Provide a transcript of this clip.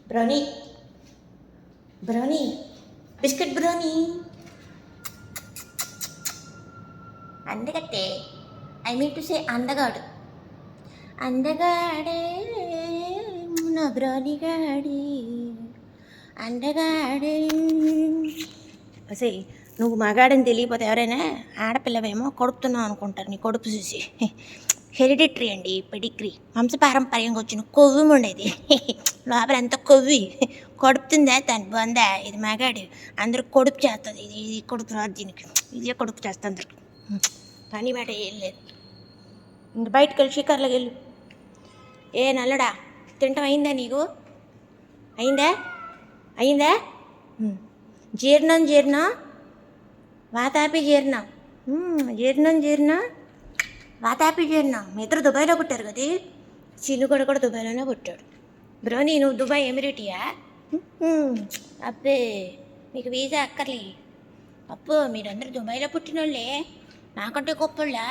Brownie brownie biscuit brownie అందగట్టే I mean to say అందగాడు అందగాడే నా బ్రౌనీ గాడి అందగాడే. అసే నువ్వు మగాడని తెలియపోతే ఎవరైనా ఆడపిల్లవేమో కొడుపుతున్నావు అనుకుంటారు నీ కొడుపు చూసి. హెరిడిటరీ అండి, పెడిగ్రీ, వంశపారంపర్యంగా వచ్చిన కొవ్వు ఉండేది. లోపల ఎంత కొవ్వి కొడుపుతుందా దాని బొందా. ఇది మగాడు అందరూ కొడుపు చేస్తుంది. ఇది కొడుపు రాదు దీనికి, ఇదే కొడుపు చేస్తుంది అందరికి. పని మాట ఏం లేదు. ఇంక బయటకు వెళ్ళి షికార్లోకి వెళ్ళు. ఏ నల్లడా తింటాం అయిందా నీకు? అయిందా అయిందా? జీర్ణం వాతాపి జీర్ణం వాతాపి జీర్ణం. మీ ఇద్దరు దుబాయ్లో పుట్టారు కదా, చిన్నుగడ కూడా దుబాయ్లోనే పుట్టాడు. బ్రోనీ నువ్వు దుబాయ్ ఎమిరేటియా? అబ్బే మీకు వీసా అక్కర్లే. అప్పు మీరందరూ దుబాయ్లో పుట్టిన వాళ్ళే, నాకంటే గొప్పళ్ళా?